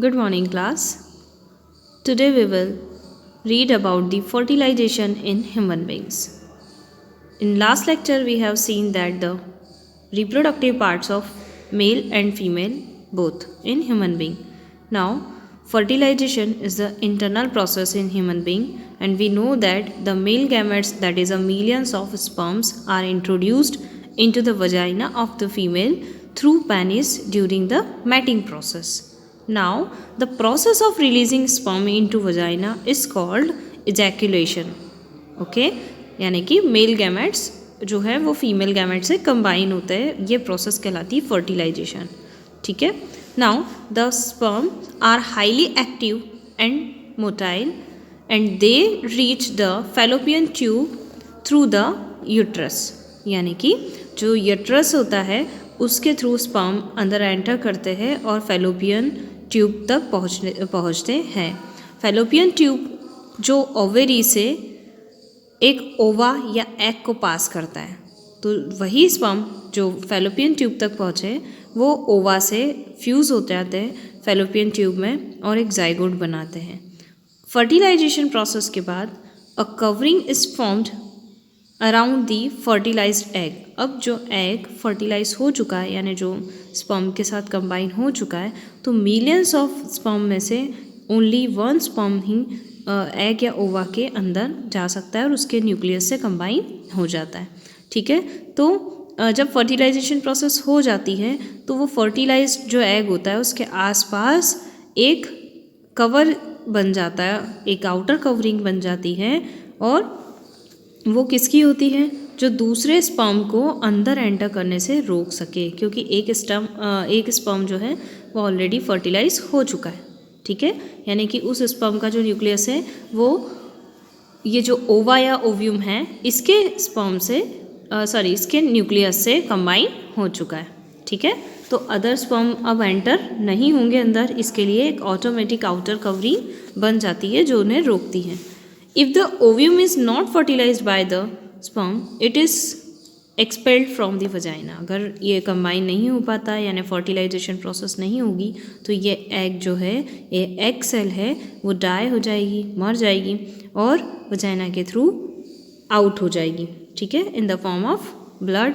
Good morning, class. Today we will read about the fertilization in human beings. In last lecture, we have seen that the reproductive parts of male and female both in human being. Now, fertilization is the internal process in human being, and we know that the male gametes, that is, millions of sperms, are introduced into the vagina of the female through penis during the mating process. Now, the process of releasing sperm into vagina is called ejaculation. Okay यानी कि male gametes जो है वो female gamete से combine होते हैं, ये process कहलाती है फर्टिलाइजेशन. ठीक है. Now the sperm are highly active and motile and they reach the fallopian tube through the uterus. यानी कि जो यूट्रस होता है उसके थ्रू स्पर्म अंदर एंटर करते हैं और फैलोपियन ट्यूब तक पहुँचते हैं. फैलोपियन ट्यूब जो ओवेरी से एक ओवा या एग को पास करता है, तो वही स्पर्म जो फैलोपियन ट्यूब तक पहुँचे वो ओवा से फ्यूज़ हो जाते हैं फैलोपियन ट्यूब में और एक जाइगोट बनाते हैं. फर्टिलाइजेशन प्रोसेस के बाद a covering is formed around the fertilised egg. अब जो एग फर्टिलाइज हो चुका है यानी जो स्पर्म के साथ कंबाइन हो चुका है, तो मिलियंस ऑफ स्पर्म में से ओनली वन स्पर्म ही एग या ओवा के अंदर जा सकता है और उसके न्यूक्लियस से कंबाइन हो जाता है. ठीक है. तो जब फर्टिलाइजेशन प्रोसेस हो जाती है तो वो फर्टिलाइज्ड जो एग होता है उसके आसपास एक कवर बन जाता है, एक आउटर कवरिंग बन जाती है, और वो किसकी होती है? जो दूसरे स्पर्म को अंदर एंटर करने से रोक सके, क्योंकि एक स्पर्म जो है वो ऑलरेडी फर्टिलाइज हो चुका है. ठीक है. यानी कि उस स्पर्म का जो न्यूक्लियस है वो ये जो ओवा या ओव्यूम है इसके स्पर्म से इसके न्यूक्लियस से कंबाइन हो चुका है. ठीक है. तो अदर स्पर्म अब एंटर नहीं होंगे अंदर, इसके लिए एक ऑटोमेटिक आउटर कवरिंग बन जाती है जो उन्हें रोकती है. If the ovum is not fertilized by the sperm, it is expelled from the vagina. अगर ये कंबाइन नहीं हो पाता यानी फर्टिलाइजेशन प्रोसेस नहीं होगी तो ये एग जो है, ये एग सेल है, वो डाई हो जाएगी, मर जाएगी और वजाइना के थ्रू आउट हो जाएगी. ठीक है. In the form of blood,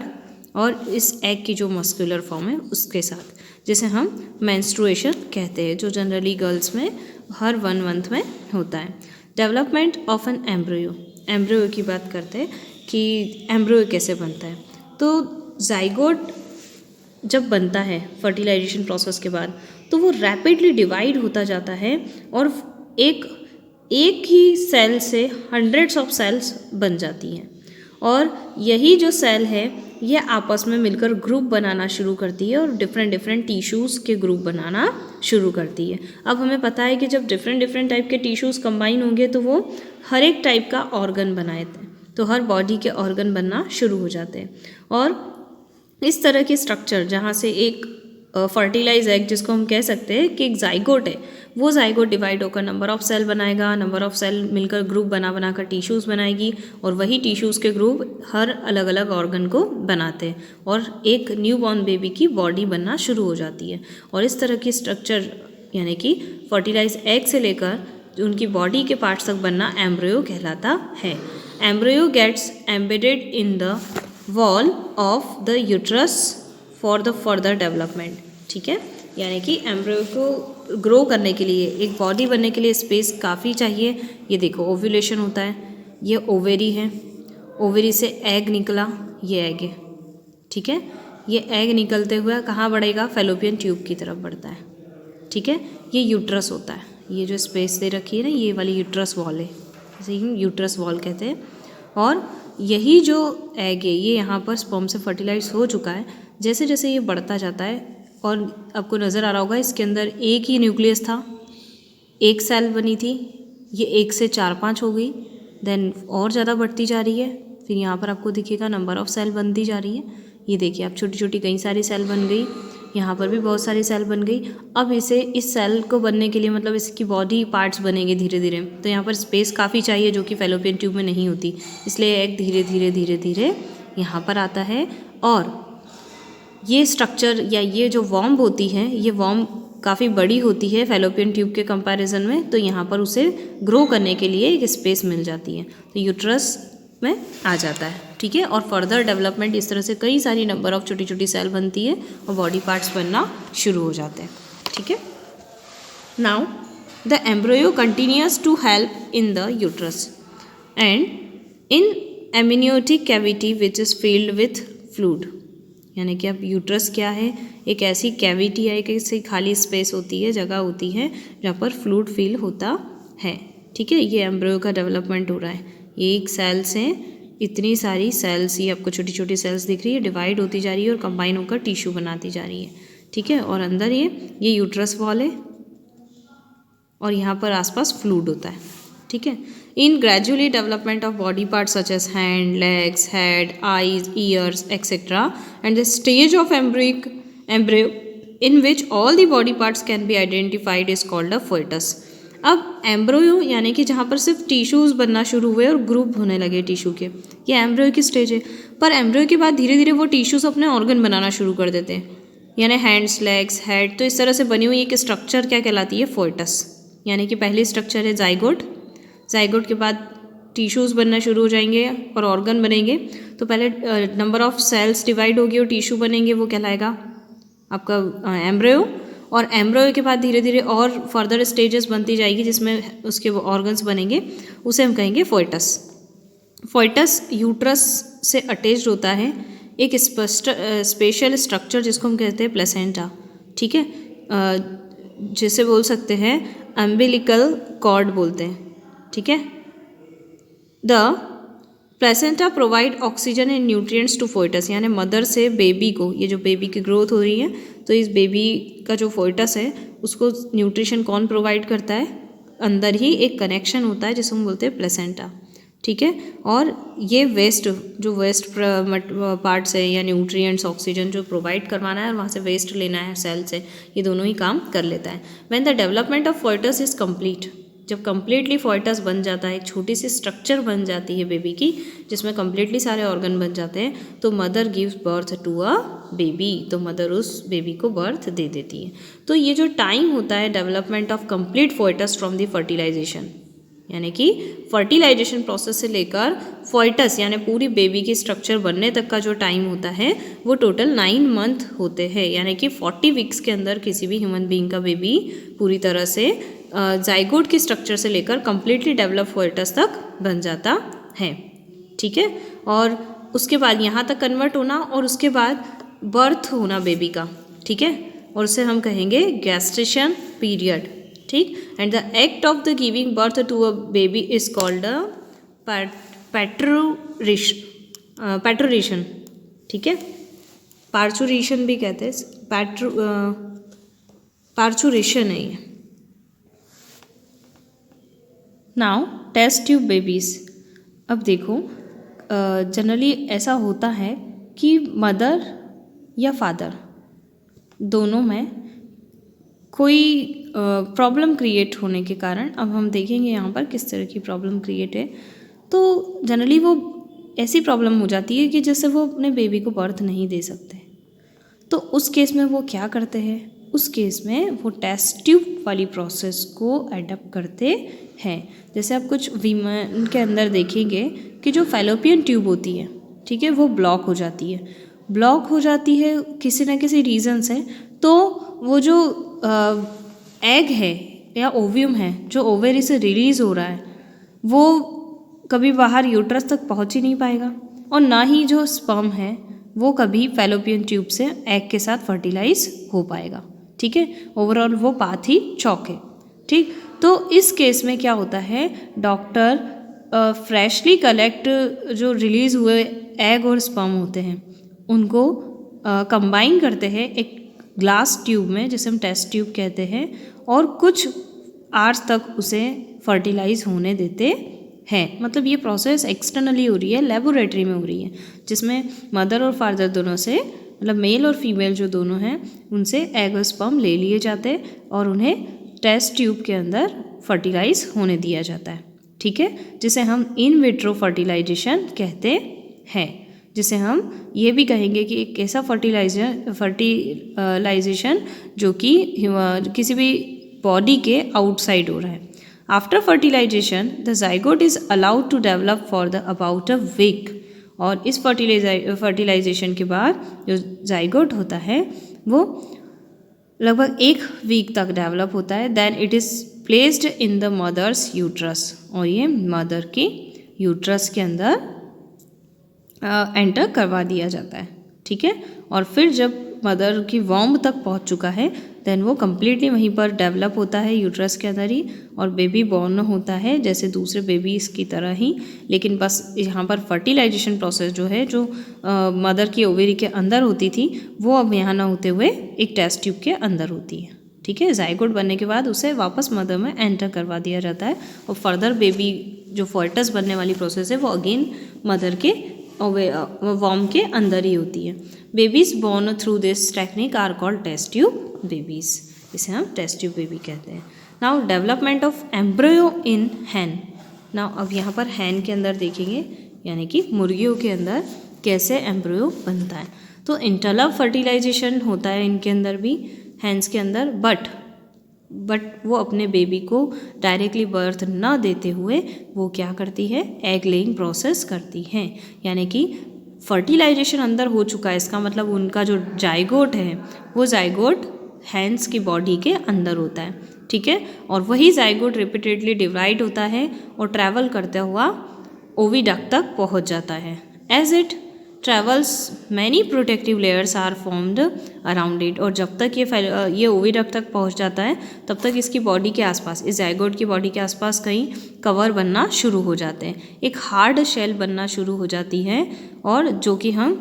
और इस एग की जो मस्कुलर फॉर्म है उसके साथ, जिसे हम मेंस्ट्रुएशन कहते हैं, जो जनरली गर्ल्स में हर 1 मंथ में होता है. डेवलपमेंट ऑफ एन एम्ब्रियो की बात करते हैं कि एम्ब्रियो कैसे बनता है. तो जाइगोट जब बनता है फर्टिलाइजेशन प्रोसेस के बाद तो वो रैपिडली डिवाइड होता जाता है और एक ही सेल से हंड्रेड्स ऑफ सेल्स बन जाती हैं, और यही जो सेल है ये आपस में मिलकर ग्रुप बनाना शुरू करती है और डिफरेंट टिश्यूज़ के ग्रुप बनाना शुरू करती है. अब हमें पता है कि जब डिफरेंट टाइप के टिश्यूज़ कंबाइन होंगे तो वो हर एक टाइप का ऑर्गन बनाए थे, तो हर बॉडी के ऑर्गन बनना शुरू हो जाते हैं. और इस तरह के स्ट्रक्चर जहाँ से एक फर्टिलाइज एग, जिसको हम कह सकते हैं कि एक जाइगोट है, वो जाइगोट डिवाइड होकर नंबर ऑफ सेल बनाएगा, नंबर ऑफ सेल मिलकर ग्रुप बनाकर टिश्यूज़ बनाएगी, और वही टिश्यूज़ के ग्रुप हर अलग अलग ऑर्गन को बनाते हैं और एक न्यू बॉर्न बेबी की बॉडी बनना शुरू हो जाती है. और इस तरह की स्ट्रक्चर यानी कि फर्टिलाइज एग से लेकर उनकी बॉडी के पार्ट्स तक बनना एम्ब्रियो कहलाता है. Embryo gets embedded in the wall of the uterus for the further development. ठीक है. यानी कि एम्ब्रियो को ग्रो करने के लिए, एक बॉडी बनने के लिए स्पेस काफ़ी चाहिए. ये देखो ओव्यूलेशन होता है, ये ओवेरी है, ओवेरी से एग निकला, ये एग है. ठीक है. ये एग निकलते हुए कहाँ बढ़ेगा? फैलोपियन ट्यूब की तरफ बढ़ता है. ठीक है. ये यूट्रस होता है, ये जो स्पेस दे रखी है ना, ये वाली यूट्रस वॉल है, इसे ही यूट्रस वॉल कहते हैं. और यही जो एग है ये यहाँ पर स्पर्म से फर्टिलाइज हो चुका है. जैसे जैसे ये बढ़ता जाता है, और आपको नज़र आ रहा होगा इसके अंदर एक ही न्यूक्लियस था, एक सेल बनी थी, ये 1 से 4-5 हो गई, देन और ज़्यादा बढ़ती जा रही है, फिर यहाँ पर आपको दिखेगा नंबर ऑफ सेल बनती जा रही है. ये देखिए आप, छोटी छोटी कई सारी सेल बन गई, यहाँ पर भी बहुत सारी सेल बन गई. अब इस सेल को बनने के लिए मतलब इसकी बॉडी पार्ट्स बनेंगे धीरे धीरे, तो यहाँ पर स्पेस काफ़ी चाहिए जो कि फैलोपियन ट्यूब में नहीं होती, इसलिए एग धीरे धीरे यहाँ पर आता है. और ये स्ट्रक्चर या ये जो वॉर्म होती है, ये वॉर्म काफ़ी बड़ी होती है फैलोपियन ट्यूब के कंपैरिजन में, तो यहाँ पर उसे ग्रो करने के लिए एक स्पेस मिल जाती है, तो यूट्रस में आ जाता है, ठीक है। और फर्दर डेवलपमेंट इस तरह से कई सारी नंबर ऑफ छोटी छोटी सेल बनती है और बॉडी पार्ट्स बनना शुरू हो जाते हैं, ठीक है। Now the embryo continues to help in the uterus and in amniotic cavity which is filled with fluid, यानी कि अब यूट्रस क्या है, एक ऐसी कैविटी है, एक ऐसी खाली स्पेस होती है, जगह होती है जहाँ पर फ्लूइड फिल होता है, ठीक है। ये एम्ब्रियो का डेवलपमेंट हो रहा है, एक सेल से इतनी सारी सेल्स, ये आपको छोटी छोटी सेल्स दिख रही है, डिवाइड होती जा रही है और कंबाइन होकर टिश्यू बनाती जा रही है, ठीक है। और अंदर ये यूट्रस वॉल है और यहाँ पर आसपास फ्लूइड होता है, ठीक है। In gradually development of body part such as hand, legs, head, eyes, ears etcetera and the stage of embryo in which all the body parts can be identified is called a foetus. अब embryo यानी कि जहाँ पर सिर्फ tissues बनना शुरू हुए और ग्रुप होने लगे टिश्यू के, ये एम्ब्रियो की स्टेज है। पर एम्ब्रियो के बाद धीरे धीरे वो टिश्यूज़ अपने ऑर्गन बनाना शुरू कर देते हैं, यानी हैंड्स, लेग्स, हेड, तो इस तरह से बनी हुई एक स्ट्रक्चर क्या कहलाती है, फोएटस। यानी कि पहली स्ट्रक्चर है जाइगोट, जाइगोट के बाद टिश्यूज़ बनना शुरू हो जाएंगे और ऑर्गन बनेंगे। तो पहले नंबर ऑफ सेल्स डिवाइड होगी और टिश्यू बनेंगे, वो कहलाएगा आपका एम्ब्रियो। और एम्ब्रियो के बाद धीरे धीरे और फर्दर स्टेजेस बनती जाएगी जिसमें उसके वो ऑर्गन्स बनेंगे, उसे हम कहेंगे फोएटस। फोएटस यूट्रस से अटैच्ड होता है एक स्पेशल स्ट्रक्चर जिसको हम कहते हैं प्लेसेंटा, ठीक है। जिसे बोल सकते हैं अम्बिलिकल कॉर्ड बोलते हैं, ठीक है। The placenta provide oxygen and nutrients to foetus, यानी मदर से बेबी को, ये जो बेबी की ग्रोथ हो रही है, तो इस बेबी का जो फोएटस है उसको न्यूट्रिशन कौन प्रोवाइड करता है, अंदर ही एक कनेक्शन होता है जिसे हम बोलते हैं प्लेसेंटा, ठीक है। और ये वेस्ट पार्ट्स है या न्यूट्रिएंट्स, ऑक्सीजन जो प्रोवाइड करवाना है और वहाँ से वेस्ट लेना है सेल से, ये दोनों ही काम कर लेता है। When the development of foetus is complete, जब कम्प्लीटली फोएटस बन जाता है, एक छोटी सी स्ट्रक्चर बन जाती है बेबी की जिसमें कम्प्लीटली सारे ऑर्गन बन जाते हैं, तो mother gives birth to a baby, तो मदर उस बेबी को बर्थ दे देती है। तो ये जो टाइम होता है development of complete foetus from the fertilization, यानी कि फर्टिलाइजेशन प्रोसेस से लेकर फोएटस यानी पूरी बेबी की स्ट्रक्चर बनने तक का जो टाइम होता है वो टोटल 9 मंथ होते हैं, यानी कि 40 वीक्स के अंदर किसी भी ह्यूमन बीइंग का बेबी पूरी तरह से जाइगोट की स्ट्रक्चर से लेकर कम्प्लीटली डेवलप फोएटस तक बन जाता है, ठीक है। और उसके बाद यहाँ तक कन्वर्ट होना और उसके बाद बर्थ होना बेबी का, ठीक है, और उसे हम कहेंगे गैस्टेशन पीरियड, ठीक। And the act of the giving birth to a baby is called a parturition, ठीक है। पार्चुरेशन भी कहते हैं, पार्चुरेशन है ये। नाउ टेस्ट ट्यूब बेबीज़, अब देखो जनरली ऐसा होता है कि मदर या फादर दोनों में कोई प्रॉब्लम क्रिएट होने के कारण, अब हम देखेंगे यहाँ पर किस तरह की प्रॉब्लम क्रिएट है, तो जनरली वो ऐसी प्रॉब्लम हो जाती है कि जैसे वो अपने बेबी को बर्थ नहीं दे सकते। तो उस केस में वो क्या करते हैं, उस केस में वो टेस्ट ट्यूब वाली प्रोसेस को एडप्ट करते हैं। जैसे आप कुछ वीमेन के अंदर देखेंगे कि जो फैलोपियन ट्यूब होती है, ठीक है, वो ब्लॉक हो जाती है, ब्लॉक हो जाती है किसी न किसी रीज़न से, तो वो जो एग है या ओव्यूम है जो ओवेरी से रिलीज़ हो रहा है वो कभी बाहर यूट्रस तक पहुंच ही नहीं पाएगा, और ना ही जो स्पर्म है वो कभी फैलोपियन ट्यूब से एग के साथ फर्टिलाइज हो पाएगा, ठीक है। ओवरऑल वो पाथ ही चौक है, ठीक। तो इस केस में क्या होता है, डॉक्टर फ्रेशली कलेक्ट जो रिलीज़ हुए एग और स्पर्म होते हैं उनको कंबाइन करते हैं एक ग्लास ट्यूब में जिसे हम टेस्ट ट्यूब कहते हैं, और कुछ आवर्स तक उसे फर्टिलाइज होने देते हैं। मतलब ये प्रोसेस एक्सटर्नली हो रही है, लेबोरेटरी में हो रही है, जिसमें मदर और फादर दोनों से, मतलब मेल और फीमेल जो दोनों हैं उनसे एग और स्पर्म ले लिए जाते हैं और उन्हें टेस्ट ट्यूब के अंदर फर्टिलाइज होने दिया जाता है, ठीक है, जिसे हम इन विट्रो फर्टिलाइजेशन कहते हैं। जिसे हम ये भी कहेंगे कि एक ऐसा फर्टिलाइजेशन जो कि किसी भी बॉडी के आउटसाइड हो रहा है। After fertilisation the zygote is allowed to develop for the about a week, और इस फर्टिलाइजेशन के बाद जो जाइगोट होता है वो लगभग 1 वीक तक डेवलप होता है। Then it is placed in the mother's uterus, और ये मदर की यूट्रस के अंदर एंटर करवा दिया जाता है। ठीक है, और फिर जब मदर की वॉम्ब तक पहुंच चुका है देन वो कम्प्लीटली वहीं पर डेवलप होता है यूट्रस के अंदर ही, और बेबी बॉर्न होता है जैसे दूसरे बेबीज़ की तरह ही। लेकिन बस यहाँ पर फर्टिलाइजेशन प्रोसेस जो है, जो मदर की ओवेरी के अंदर होती थी, वो अब यहाँ ना होते हुए एक टेस्ट ट्यूब के अंदर होती है। ठीक है, जाइगोट बनने के बाद उसे वापस मदर में एंटर करवा दिया जाता है, और फर्दर बेबी जो फॉयटस बनने वाली प्रोसेस है वो अगेन मदर के वॉर्म के अंदर ही होती है। Babies born through this technique are called test tube babies, इसे हम टेस्ट ट्यूब बेबी कहते हैं। Now development of embryo in hen. Now अब यहाँ पर हैन के अंदर देखेंगे, यानी कि मुर्गियों के अंदर कैसे एम्ब्रियो बनता है। तो इंटरलव फर्टिलाइजेशन होता है इनके अंदर भी, हैंस के अंदर, बट वो अपने बेबी को डायरेक्टली बर्थ ना देते हुए वो क्या करती है, एग लेइंग प्रोसेस करती हैं। यानी कि फर्टिलाइजेशन अंदर हो चुका है, इसका मतलब उनका जो जाइगोट है वो जाइगोट हैंस की बॉडी के अंदर होता है। ठीक है, और वही जाइगोट रिपीटेडली डिवाइड होता है और ट्रैवल करता हुआ ओविडक्ट तक पहुंच जाता है। As it travels many protective layers are formed around it, और जब तक ये ओविडक्ट तक पहुंच जाता है तब तक इसकी बॉडी के आसपास, इस जाइगोट की बॉडी के आसपास कहीं कवर बनना शुरू हो जाते हैं, एक हार्ड शेल बनना शुरू हो जाती है, और जो कि हम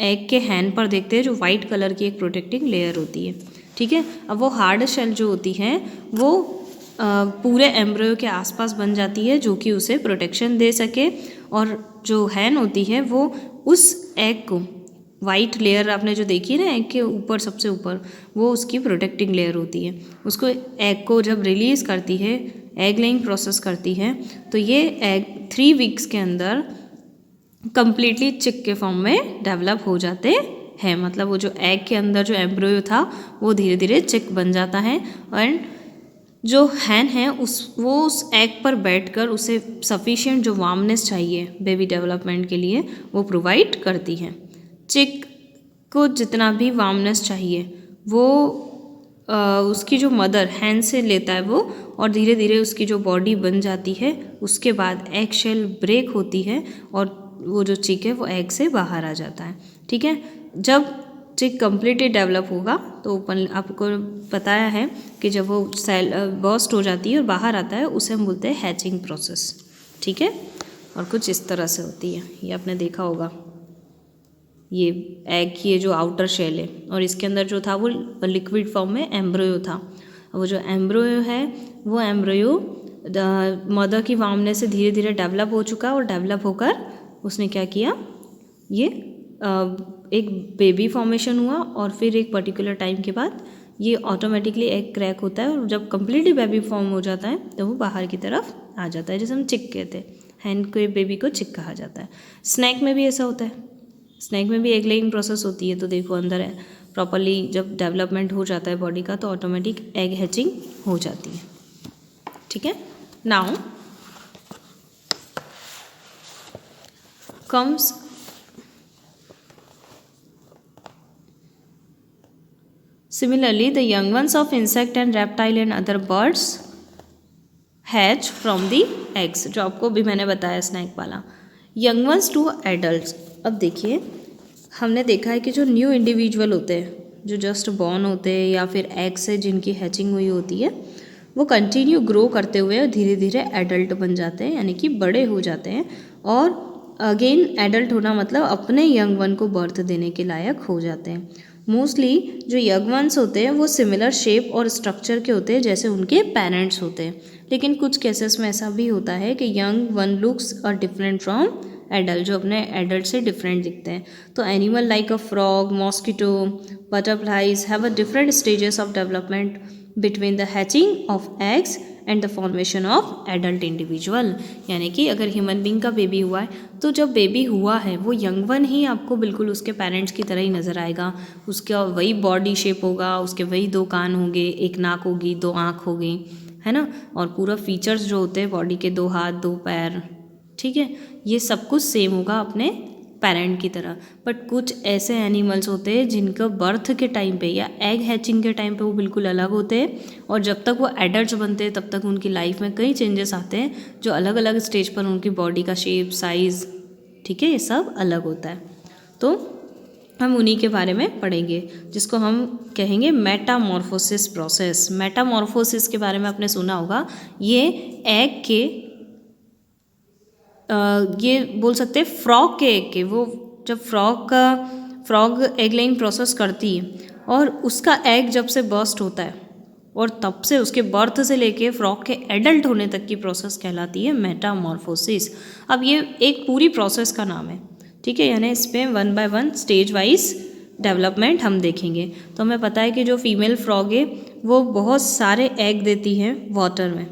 एग के हैंड पर देखते हैं, जो वाइट कलर की एक प्रोटेक्टिंग लेयर होती है। ठीक है, अब वो हार्ड शेल जो होती है वो पूरे एम्ब्रियो के आसपास बन जाती है, जो कि उसे प्रोटेक्शन दे सके, और जो हैन होती है वो उस एग को, वाइट लेयर आपने जो देखी है ना एग के ऊपर, सबसे ऊपर, वो उसकी प्रोटेक्टिंग लेयर होती है। उसको एग को जब रिलीज़ करती है, एग लेइंग प्रोसेस करती है, तो ये एग 3 वीक्स के अंदर कम्प्लीटली चिक के फॉर्म में डेवलप हो जाते हैं। मतलब वो जो एग के अंदर जो एम्ब्रियो था वो धीरे धीरे चिक बन जाता है, एंड जो हैन है वो उस एग पर बैठकर उसे सफिशिएंट जो वार्मनेस चाहिए बेबी डेवलपमेंट के लिए वो प्रोवाइड करती है। चिक को जितना भी वार्मनेस चाहिए वो उसकी जो मदर हैन से लेता है वो, और धीरे धीरे उसकी जो बॉडी बन जाती है, उसके बाद एग शेल ब्रेक होती है और वो जो चिक है वो एग से बाहर आ जाता है। ठीक है, जब चिक कम्प्लीटली डेवलप होगा तो ओपन, आपको बताया है कि जब वो सेल बर्स्ट हो जाती है और बाहर आता है उसे हम बोलते हैं हैचिंग प्रोसेस। ठीक है, और कुछ इस तरह से होती है, ये आपने देखा होगा, ये एग की ये जो आउटर शेल है, और इसके अंदर जो था वो लिक्विड फॉर्म में एम्ब्रियो था। वो जो एम्ब्रियो है वो एम्ब्रियो मदर की वार्मनेस से धीरे धीरे डेवलप हो चुका, और डेवलप होकर उसने क्या किया, ये एक बेबी फॉर्मेशन हुआ, और फिर एक पर्टिकुलर टाइम के बाद ये ऑटोमेटिकली एग क्रैक होता है, और जब कम्प्लीटली बेबी फॉर्म हो जाता है तो वो बाहर की तरफ आ जाता है, जैसे हम चिक कहते हैं, हैन के बेबी को चिक कहा जाता है। स्नैक में भी ऐसा होता है, स्नैक में भी एग लेइंग प्रोसेस होती है। तो देखो अंदर है प्रॉपरली जब डेवलपमेंट हो जाता है बॉडी का तो ऑटोमेटिक एग हैचिंग हो जाती है। ठीक है, now comes similarly the young ones of insect and reptile and other birds hatch from the eggs, जो आपको भी मैंने बताया स्नैक वाला। यंग वंस टू एडल्ट्स, अब देखिए हमने देखा है कि जो न्यू इंडिविजुअल होते हैं, जो जस्ट बॉर्न होते हैं या फिर एग से जिनकी हैचिंग हुई होती है, वो कंटिन्यू ग्रो करते हुए धीरे धीरे एडल्ट बन जाते हैं, यानी कि बड़े हो जाते हैं, और अगेन एडल्ट होना मतलब अपने यंग वन को बर्थ देने के लायक हो जाते हैं। मोस्टली जो यंग वंस होते हैं वो सिमिलर शेप और स्ट्रक्चर के होते हैं जैसे उनके पेरेंट्स होते हैं, लेकिन कुछ केसेस में ऐसा भी होता है कि young one looks are different from adult, जो अपने एडल्ट से डिफरेंट दिखते हैं। तो animal like a frog, mosquito, butterflies have a different stages of development between the hatching of eggs and the formation of adult individual. यानी कि अगर human being का बेबी हुआ है तो जब बेबी हुआ है वो यंग वन ही आपको बिल्कुल उसके पेरेंट्स की तरह ही नज़र आएगा। उसका वही बॉडी शेप होगा, उसके वही 2 कान होंगे, 1 नाक होगी, 2 आँख होगी, है ना, और पूरा फीचर्स जो होते हैं बॉडी के 2 हाथ 2 पैर, ठीक है, ये सब कुछ सेम होगा अपने पेरेंट की तरह। बट कुछ ऐसे एनिमल्स होते हैं जिनका बर्थ के टाइम पे या एग हैचिंग के टाइम पे वो बिल्कुल अलग होते हैं और जब तक वो एडल्ट्स बनते हैं तब तक उनकी लाइफ में कई चेंजेस आते हैं जो अलग अलग स्टेज पर उनकी बॉडी का शेप, साइज़, ठीक है, ये सब अलग होता है। तो हम उन्हीं के बारे में पढ़ेंगे जिसको हम कहेंगे मेटामॉर्फोसिस प्रोसेस। मेटामॉर्फोसिस के बारे में आपने सुना होगा। ये एग के ये बोल सकते हैं फ्रॉग के एग के, वो जब फ्रॉग एग लेइंग प्रोसेस करती है और उसका एग जब से बर्स्ट होता है और तब से उसके बर्थ से लेके फ्रॉग के एडल्ट होने तक की प्रोसेस कहलाती है मेटामॉर्फोसिस। अब ये एक पूरी प्रोसेस का नाम है, ठीक है, यानी इस पर 1 बाय 1 स्टेज वाइज डेवलपमेंट हम देखेंगे। तो हमें पता है कि जो फीमेल फ्रॉग है वो बहुत सारे एग देती हैं वाटर में,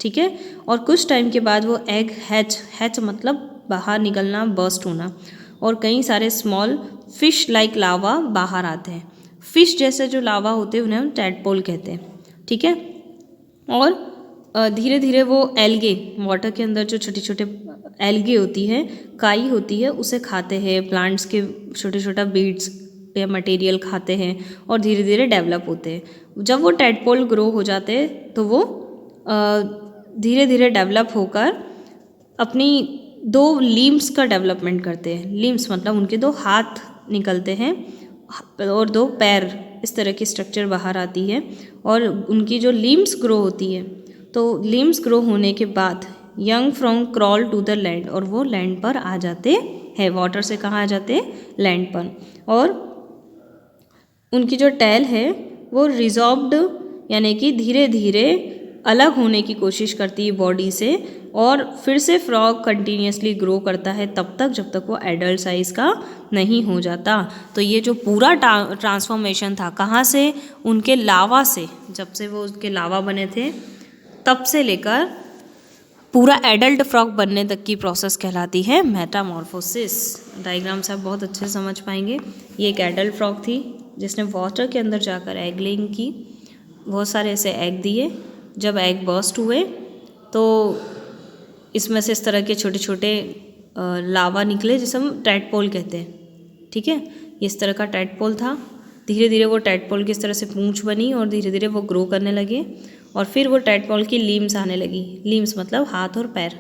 ठीक है, और कुछ टाइम के बाद वो एग हैच मतलब बाहर निकलना, बर्स्ट होना, और कई सारे स्मॉल फिश लाइक लावा बाहर आते हैं। फिश जैसे जो लावा होते हैं उन्हें हम टैडपोल कहते हैं, ठीक है, और धीरे धीरे वो एल्गे, वाटर के अंदर जो छोटे छोटे एल्गे होती है, काई होती है, उसे खाते हैं, प्लांट्स के छोटे छोटा बीड्स या मटेरियल खाते हैं और धीरे धीरे डेवलप होते हैं। जब वो टैडपोल ग्रो हो जाते हैं तो वो धीरे धीरे डेवलप होकर अपनी 2 लिम्स का डेवलपमेंट करते हैं। लिम्स मतलब उनके 2 हाथ निकलते हैं और 2 पैर, इस तरह की स्ट्रक्चर बाहर आती है और उनकी जो लिम्स ग्रो होती है, तो लिम्स ग्रो होने के बाद young from crawl to the land, और वो लैंड पर आ जाते हैं, वाटर से कहाँ आ जाते हैं, लैंड पर, और उनकी जो टेल है वो रिजॉर्ब्ड यानी कि धीरे धीरे अलग होने की कोशिश करती है बॉडी से, और फिर से फ्रॉग कंटिन्यूसली ग्रो करता है तब तक जब तक वो एडल्ट साइज़ का नहीं हो जाता। तो ये जो पूरा ट्रांसफॉर्मेशन था, कहाँ से, उनके लावा से, जब से वो उसके लावा बने थे तब से लेकर पूरा एडल्ट फ्रॉग बनने तक की प्रोसेस कहलाती है मेटामॉर्फोसिस। डायग्राम से आप बहुत अच्छे से समझ पाएंगे। ये एक एडल्ट फ्रॉग थी जिसने वाटर के अंदर जाकर एग लेइंग की, बहुत सारे ऐसे एग दिए। जब एग बर्स्ट हुए तो इसमें से इस तरह के छोटे छोटे लावा निकले जिसे हम टैडपोल कहते हैं, ठीक है, इस तरह का टैडपोल था। धीरे धीरे वो टैडपोल की इस तरह से पूंछ बनी और धीरे धीरे वो ग्रो करने लगे और फिर वो टैडपोल की लीम्स आने लगी। लीम्स मतलब हाथ और पैर,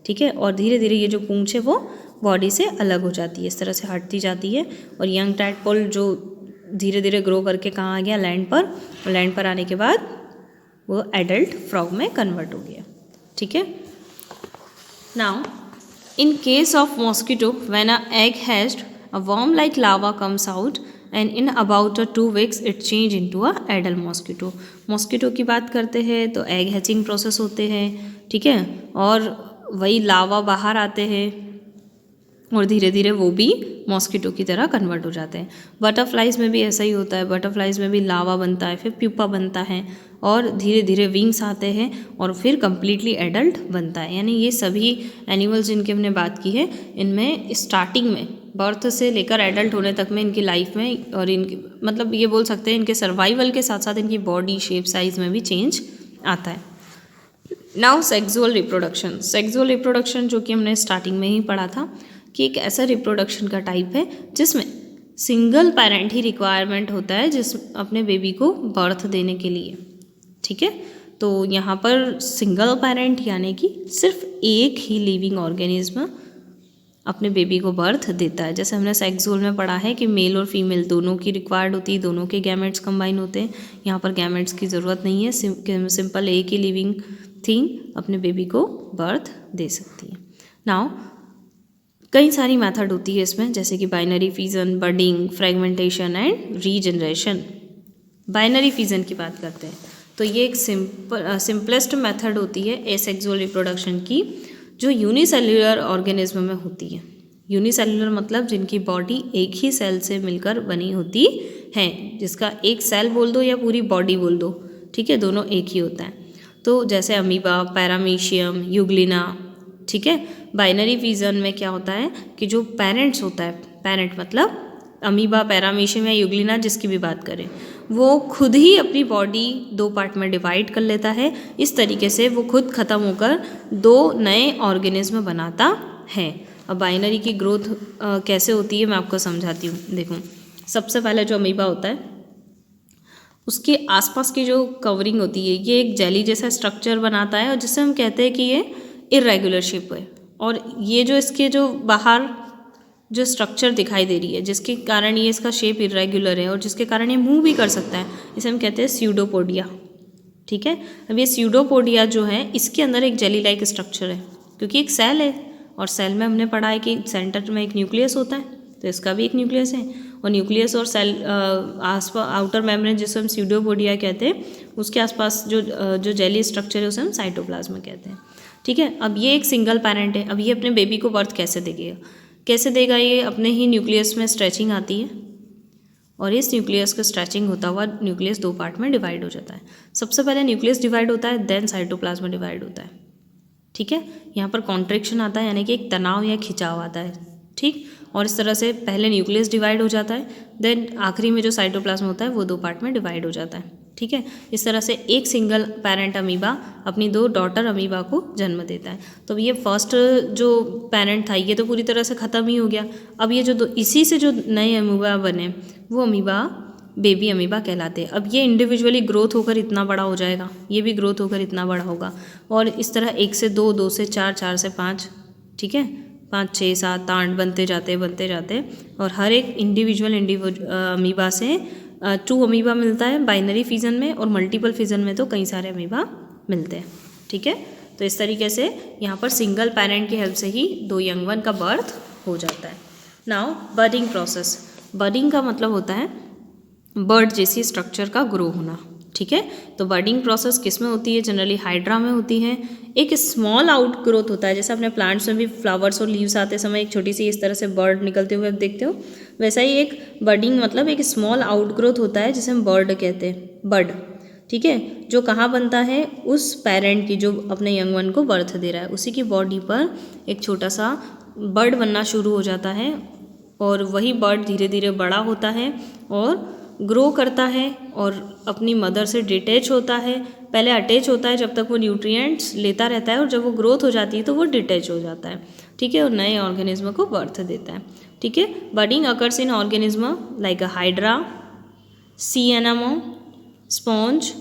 ठीक है, और धीरे धीरे ये जो पूंछ है वो बॉडी से अलग हो जाती है, इस तरह से हटती जाती है और यंग टैडपोल जो धीरे धीरे ग्रो करके कहाँ आ गया, लैंड पर, और लैंड पर आने के बाद वो एडल्ट फ्रॉग में कन्वर्ट हो गया, ठीक है। Now in case of mosquito when a egg hatched a worm like lava comes out and in about 2 weeks it change into a adult mosquito। Mosquito की बात करते हैं तो एग हैचिंग प्रोसेस होते हैं, ठीक है, और वही लावा बाहर आते हैं और धीरे धीरे वो भी मॉस्किटो की तरह कन्वर्ट हो जाते हैं। बटरफ्लाइज में भी ऐसा ही होता है, बटरफ्लाइज में भी लावा बनता है, फिर प्यूपा बनता है और धीरे धीरे विंग्स आते हैं और फिर कम्प्लीटली एडल्ट बनता है। यानी ये सभी एनिमल्स जिनकी हमने बात की है, इनमें स्टार्टिंग में बर्थ से लेकर एडल्ट होने तक में इनकी लाइफ में और इनकी मतलब ये बोल सकते हैं इनके सर्वाइवल के साथ साथ इनकी बॉडी शेप साइज में भी चेंज आता है। Now sexual reproduction. Sexual reproduction जो कि हमने स्टार्टिंग में ही पढ़ा था कि एक ऐसा रिप्रोडक्शन का टाइप है जिसमें सिंगल पेरेंट ही रिक्वायरमेंट होता है जिस अपने बेबी को बर्थ देने के लिए, ठीक है। तो यहाँ पर सिंगल पेरेंट यानी कि सिर्फ एक ही लिविंग ऑर्गेनिज्म अपने बेबी को बर्थ देता है। जैसे हमने सेक्सुअल में पढ़ा है कि मेल और फीमेल दोनों की रिक्वायर्ड होती है, दोनों के गैमेट्स कंबाइन होते हैं। यहाँ पर गैमेट्स की ज़रूरत नहीं है, सिंपल एक ही लिविंग थिंग अपने बेबी को बर्थ दे सकती है। नाउ कई सारी मेथड होती है इसमें, जैसे कि binary fission, budding, fragmentation and regeneration. Binary fission की बात करते हैं तो ये एक सिंपलेस्ट मेथड होती है एसेक्सुअल रिप्रोडक्शन की, जो यूनिसेल्युलर ऑर्गेनिज्म में होती है। यूनिसेल्युलर मतलब जिनकी बॉडी एक ही सेल से मिलकर बनी होती है, जिसका एक सेल बोल दो या पूरी बॉडी बोल दो, ठीक है, दोनों एक ही होता है। तो जैसे अमीबा, पैरामीशियम, यूग्लिना, ठीक है। बाइनरी फिजन में क्या होता है कि जो पेरेंट्स होता है, पेरेंट मतलब अमीबा, पैरामीशियम या यूग्लिना जिसकी भी बात करें, वो खुद ही अपनी बॉडी 2 पार्ट में डिवाइड कर लेता है। इस तरीके से वो खुद ख़त्म होकर 2 नए ऑर्गेनिज्म बनाता है। अब बाइनरी की ग्रोथ कैसे होती है मैं आपको समझाती हूँ। देखो, सबसे पहले जो अमीबा होता है उसके आसपास की जो कवरिंग होती है ये एक जेली जैसा स्ट्रक्चर बनाता है और जिससे हम कहते हैं कि ये इरेगुलर शेप है। और ये जो इसके जो बाहर जो स्ट्रक्चर दिखाई दे रही है जिसके कारण ये इसका शेप इरेगुलर है और जिसके कारण ये मूव भी कर सकता है, इसे हम कहते हैं स्यूडोपोडिया, ठीक है। अब ये स्यूडोपोडिया जो है इसके अंदर एक जेली लाइक स्ट्रक्चर है क्योंकि एक सेल है और सेल में हमने पढ़ा है कि सेंटर में एक न्यूक्लियस होता है, तो इसका भी एक न्यूक्लियस है। और न्यूक्लियस और सेल आसपास आउटर मेम्ब्रेन जिसे हम स्यूडोपोडिया कहते हैं उसके आसपास जो जेली स्ट्रक्चर है उसे हम साइटोप्लाज्म कहते हैं, ठीक है। अब ये एक सिंगल पेरेंट है। अब ये अपने बेबी को बर्थ कैसे देगा? ये अपने ही न्यूक्लियस में स्ट्रेचिंग आती है और इस न्यूक्लियस का स्ट्रेचिंग होता हुआ न्यूक्लियस 2 पार्ट में डिवाइड हो जाता है। सबसे पहले न्यूक्लियस डिवाइड होता है, देन साइटोप्लाज्म डिवाइड होता है, ठीक है। यहाँ पर कॉन्ट्रैक्शन आता है यानी कि एक तनाव या खिंचाव आता है, ठीक। और इस तरह से पहले न्यूक्लियस डिवाइड हो जाता है, देन आखिरी में जो साइटोप्लाज्म होता है वो 2 पार्ट में डिवाइड हो जाता है, ठीक है। इस तरह से एक सिंगल पेरेंट अमीबा अपनी 2 डॉटर अमीबा को जन्म देता है। तो ये फर्स्ट जो पेरेंट था ये तो पूरी तरह से ख़त्म ही हो गया। अब ये जो इसी से जो नए अमीबा बने वो अमीबा बेबी अमीबा कहलाते हैं। अब ये इंडिविजुअली ग्रोथ होकर इतना बड़ा हो जाएगा, ये भी ग्रोथ होकर इतना बड़ा होगा और इस तरह 1 से 2, 2 से 4, 4 से 5, ठीक है, 5, 6, 7, 8 बनते जाते और हर एक इंडिविजुअल अमीबा से 2 अमीबा मिलता है बाइनरी फिजन में और मल्टीपल फिजन में तो कई सारे अमीबा मिलते हैं, ठीक है। तो इस तरीके से यहाँ पर सिंगल पेरेंट की हेल्प से ही 2 यंग वन का बर्थ हो जाता है। Now budding process. बडिंग का मतलब होता है बर्ड जैसी स्ट्रक्चर का ग्रो होना, ठीक है। तो बडिंग प्रोसेस किस में होती है? जनरली हाइड्रा में होती है। एक स्मॉल आउट ग्रोथ होता है, जैसे अपने प्लांट्स में भी फ्लावर्स और लीव्स आते समय एक छोटी सी इस तरह से बर्ड निकलते हुए आप देखते हो, वैसा ही एक बडिंग मतलब एक स्मॉल आउट ग्रोथ होता है जिसे हम बर्ड कहते हैं, बड, ठीक है। जो कहाँ बनता है? उस पेरेंट की जो अपने यंग वन को बर्थ दे रहा है उसी की बॉडी पर एक छोटा सा बर्ड बनना शुरू हो जाता है और वही बर्ड धीरे धीरे बड़ा होता है और ग्रो करता है और अपनी मदर से डिटैच होता है। पहले अटैच होता है जब तक वो न्यूट्रिएंट्स लेता रहता है और जब वो ग्रोथ हो जाती है तो वो डिटैच हो जाता है, ठीक है, और नए ऑर्गेनिज्म को बर्थ देता है, ठीक है। Budding occurs in organism like a hydra, sea anemone, sponge,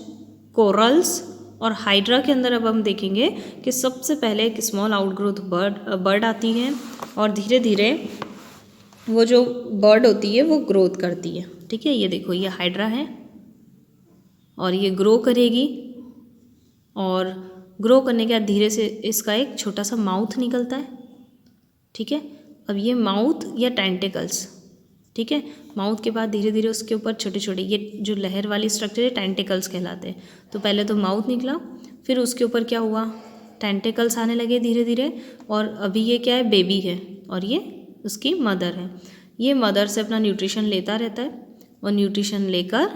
corals. और हाइड्रा के अंदर अब हम देखेंगे कि सबसे पहले एक स्मॉल आउटग्रोथ बर्ड आती है और धीरे धीरे वो जो बर्ड होती है वो ग्रोथ करती है, ठीक है। ये देखो, ये हाइड्रा है और ये ग्रो करेगी और ग्रो करने के बाद धीरे से इसका एक छोटा सा माउथ निकलता है, ठीक है। अब ये माउथ या टेंटिकल्स, ठीक है, माउथ के बाद धीरे धीरे उसके ऊपर छोटे छोटे ये जो लहर वाली स्ट्रक्चर है टेंटिकल्स कहलाते हैं। तो पहले तो माउथ निकला, फिर उसके ऊपर क्या हुआ? टेंटिकल्स आने लगे धीरे धीरे और अभी ये क्या है? बेबी है और ये उसकी मदर है। ये मदर से अपना न्यूट्रिशन लेता रहता है और न्यूट्रिशन लेकर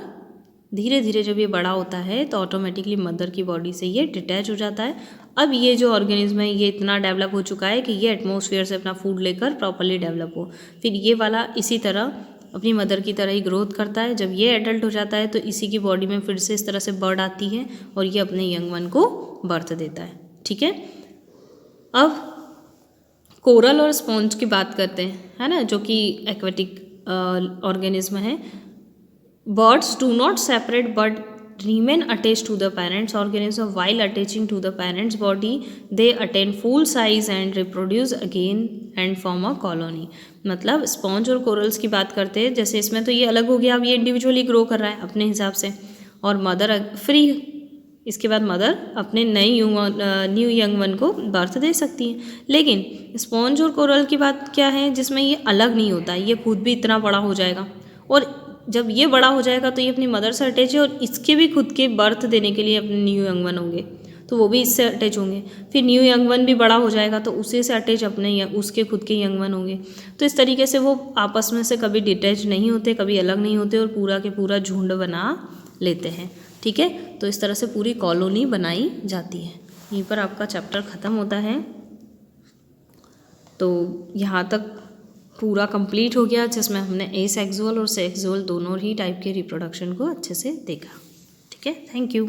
धीरे धीरे जब ये बड़ा होता है तो ऑटोमेटिकली मदर की बॉडी से ये डिटैच हो जाता है। अब ये जो ऑर्गेनिज्म है ये इतना डेवलप हो चुका है कि ये एटमॉस्फेयर से अपना फूड लेकर प्रॉपरली डेवलप हो। फिर ये वाला इसी तरह अपनी मदर की तरह ही ग्रोथ करता है। जब ये एडल्ट हो जाता है तो इसी की बॉडी में फिर से इस तरह से बर्ड आती है और ये अपने यंग वन को बर्थ देता है, ठीक है। अब कोरल और स्पॉन्ज की बात करते हैं, है ना, जो कि एक्वेटिक ऑर्गेनिज्म है। Birds do not separate but remain attached to the parents organism while attaching to the parents body they attain full size and reproduce again and form a colony। मतलब स्पॉन्ज और corals की बात करते हैं, जैसे इसमें तो ये अलग हो गया, अब ये इंडिविजुअली ग्रो कर रहा है अपने हिसाब से और मदर फ्री। इसके बाद मदर अपने न्यू यंग वन को बर्थ दे सकती है। लेकिन स्पॉन्ज और कोरल की बात क्या है जिसमें ये अलग नहीं होता, ये खुद भी इतना बड़ा हो जाएगा और जब ये बड़ा हो जाएगा तो ये अपनी मदर से अटैच है और इसके भी खुद के बर्थ देने के लिए अपने न्यू यंग वन होंगे तो वो भी इससे अटैच होंगे। फिर न्यू यंग वन भी बड़ा हो जाएगा तो उसी से अटैच अपने उसके खुद के यंग वन होंगे। तो इस तरीके से वो आपस में से कभी डिटैच नहीं होते, कभी अलग नहीं होते और पूरा के पूरा झुंड बना लेते हैं, ठीक है, तो इस तरह से पूरी कॉलोनी बनाई जाती है। यहीं पर आपका चैप्टर ख़त्म होता है। तो यहाँ तक पूरा कंप्लीट हो गया, जिसमें हमने एसेक्सुअल और सेक्सुअल दोनों ही टाइप के रिप्रोडक्शन को अच्छे से देखा। ठीक है, थैंक यू।